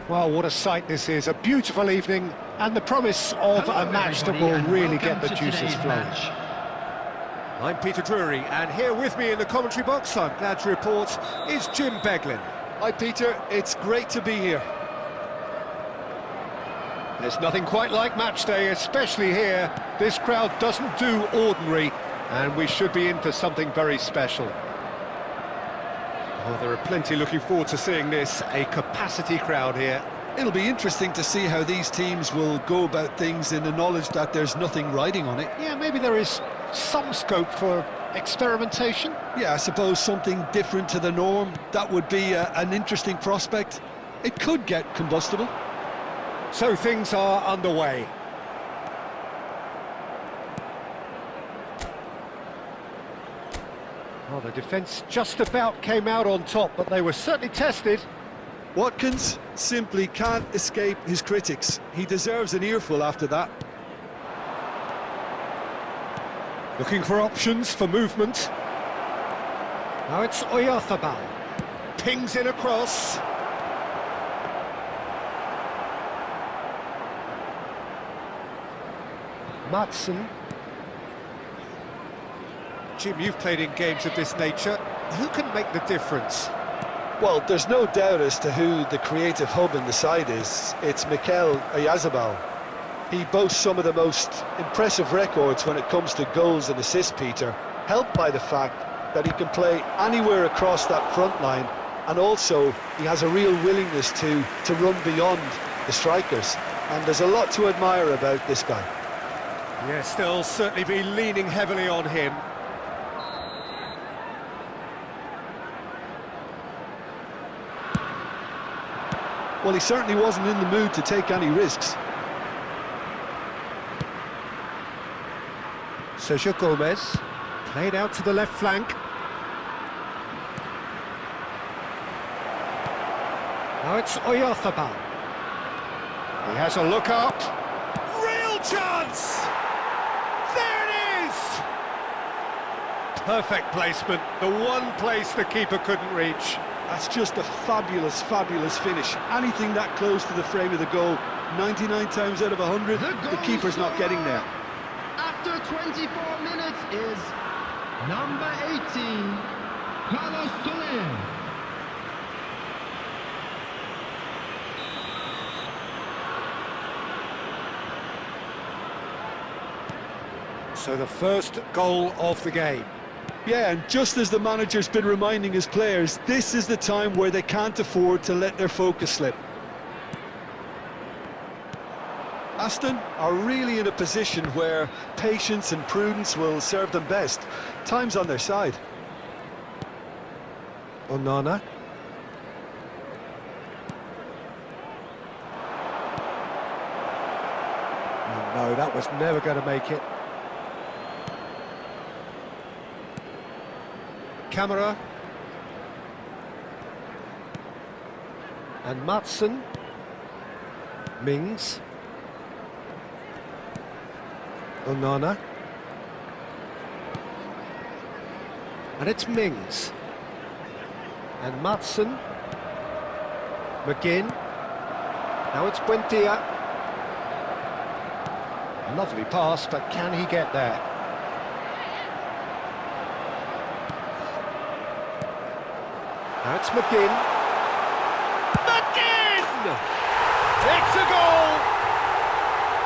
Well, what a sight this is, a beautiful evening, and the promise of a match that will really get the juices flowing. I'm Peter Drury, and here with me in the commentary box, I'm glad to report, is Jim Beglin. Hi Peter, it's great to be here. There's nothing quite like match day, especially here. This crowd doesn't do ordinary, and we should be in for something very special. Oh, there are plenty looking forward to seeing this, a capacity crowd here. It'll be interesting to see how these teams will go about things in the knowledge that there's nothing riding on it. Yeah, maybe there is some scope for experimentation. Yeah, I suppose something different to the norm. That would be an interesting prospect. It could get combustible. So things are underway. Well, the defence just about came out on top, but they were certainly tested. Watkins simply can't escape his critics. He deserves an earful after that. Looking for options for movement. Now it's Oyarzabal. Pings in across. Matson. Jim, you've played in games of this nature. Who can make the difference? Well, there's no doubt as to who the creative hub in the side is. It's Mikel Oyarzabal. He boasts some of the most impressive records when it comes to goals and assists, Peter, helped by the fact that he can play anywhere across that front line, and also he has a real willingness to run beyond the strikers. And there's a lot to admire about this guy. Yes, they'll certainly be leaning heavily on him. Well, he certainly wasn't in the mood to take any risks. Sergio Gomez, played out to the left flank. Now it's Oyarzabal. He has a look up. Real chance! There it is! Perfect placement, the one place the keeper couldn't reach. That's just a fabulous, fabulous finish. Anything that close to the frame of the goal, 99 times out of 100, the keeper's not getting there. After 24 minutes is number 18, Carlos Soler. So the first goal of the game. Yeah, and just as the manager's been reminding his players, this is the time where they can't afford to let their focus slip. Aston are really in a position where patience and prudence will serve them best. Time's on their side. Onana. Oh, no, that was never going to make it. Camera. And Matson. Mings. Onana. And it's Mings. And Matson. McGinn. Now it's Buendia. Lovely pass, but can he get there? Now it's McGinn. McGinn! It's a goal!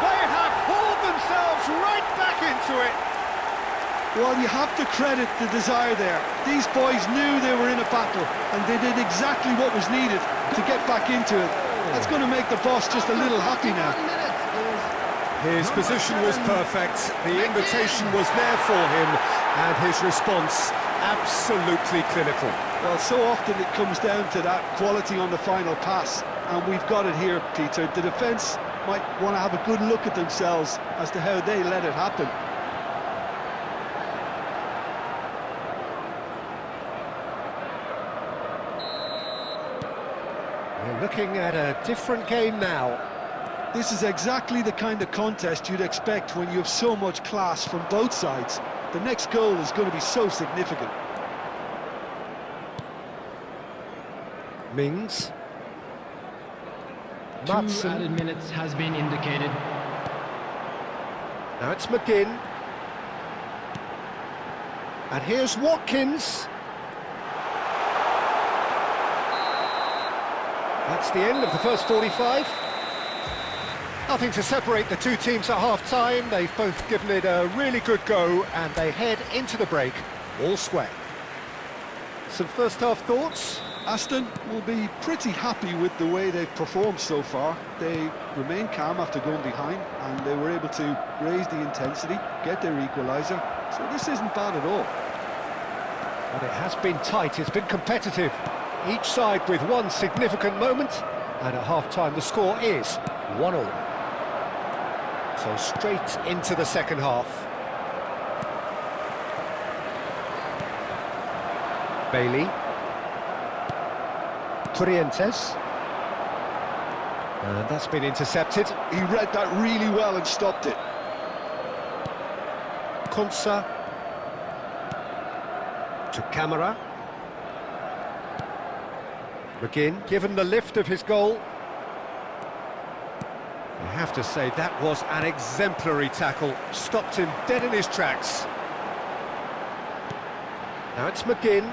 They have hauled themselves right back into it. Well, you have to credit the desire there. These boys knew they were in a battle, and they did exactly what was needed to get back into it. That's going to make the boss just a little happy now. His position was perfect, the invitation was there for him, and his response absolutely clinical. Well, so often it comes down to that quality on the final pass, and we've got it here, Peter. The defence might want to have a good look at themselves as to how they let it happen. We're looking at a different game now. This is exactly the kind of contest you'd expect when you have so much class from both sides. The next goal is going to be so significant. Mings. 2 Madsen. added minutes has been indicated. Now it's McGinn. And here's Watkins. That's the end of the first 45. Nothing to separate the two teams at half-time. They've both given it a really good go, and they head into the break all square. Some first-half thoughts? Aston will be pretty happy with the way they've performed so far. They remained calm after going behind, and they were able to raise the intensity, get their equaliser. So this isn't bad at all. But it has been tight, it's been competitive. Each side with one significant moment, and at half-time the score is 1-1. So straight into the second half. Bailey. Trientes. And that's been intercepted. He read that really well and stopped it. Konsa. To Camara. McGinn, given the lift of his goal. You have to say that was an exemplary tackle. Stopped him dead in his tracks. Now it's McGinn.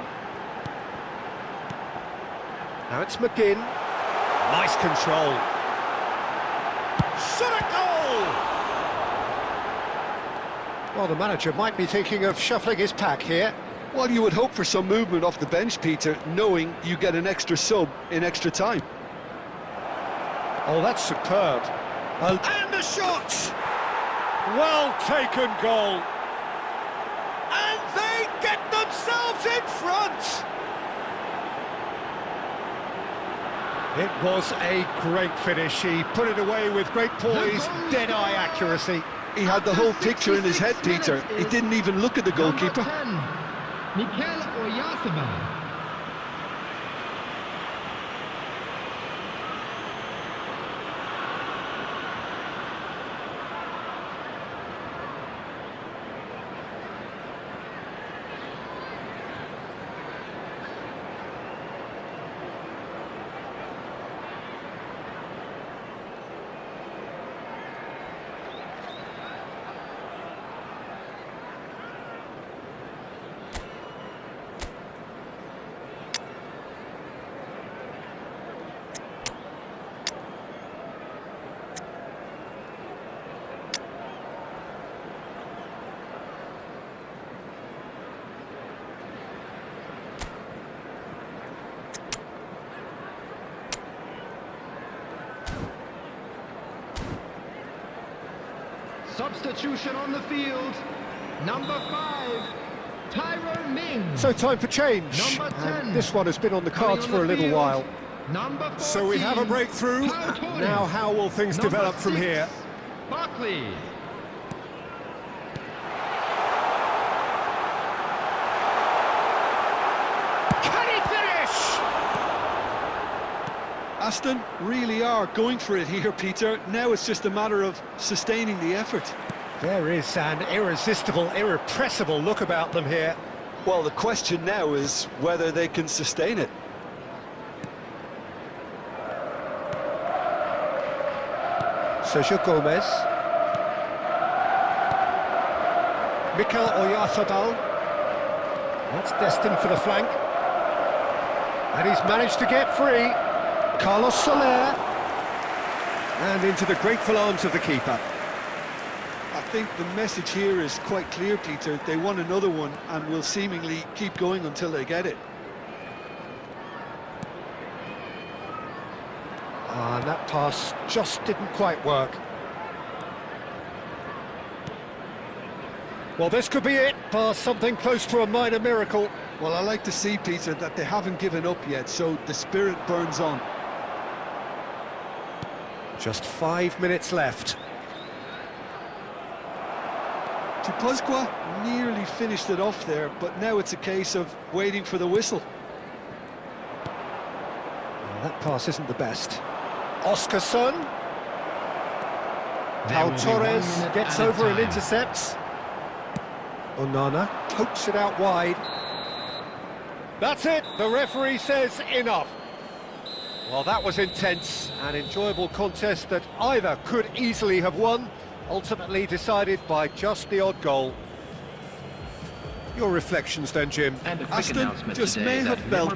Now it's McGinn. Nice control. Shot at goal! Well, the manager might be thinking of shuffling his pack here. Well, you would hope for some movement off the bench, Peter, knowing you get an extra sub in extra time. Oh, that's superb. And the shot! Well taken goal. And they get themselves in front! It was a great finish. He put it away with great poise, dead-eye accuracy. He had the whole picture in his head, Peter. He didn't even look at the goalkeeper. Number 10, Mikel Oyarzabal. Substitution on the field. Number 5, Tyrone Mings. So time for change. Number 10. And this one has been on the cards Coming on for a the little field, while. Number 14, So we have a breakthrough. Pau Torres. Now how will things Number develop from 6, here? Barkley. Can he finish? Aston really are going for it here, Peter. Now it's just a matter of sustaining the effort. There is an irresistible, irrepressible look about them here. Well, the question now is whether they can sustain it. Sergio Gomez. Mikel Oyarzabal. That's destined for the flank. And he's managed to get free. Carlos Soler. And into the grateful arms of the keeper. I think the message here is quite clear, Peter. They want another one and will seemingly keep going until they get it. And that pass just didn't quite work. Well, this could be it, past something close to a minor miracle. Well, I like to see, Peter, that they haven't given up yet, so the spirit burns on. Just 5 minutes left. Tupuzqua nearly finished it off there, but now it's a case of waiting for the whistle. Well, that pass isn't the best. Oscarson. Pau Torres gets over and intercepts. Onana pokes it out wide. That's it, the referee says enough. Well, that was intense, an enjoyable contest that either could easily have won, ultimately decided by just the odd goal. Your reflections then, Jim? Aston just may have felt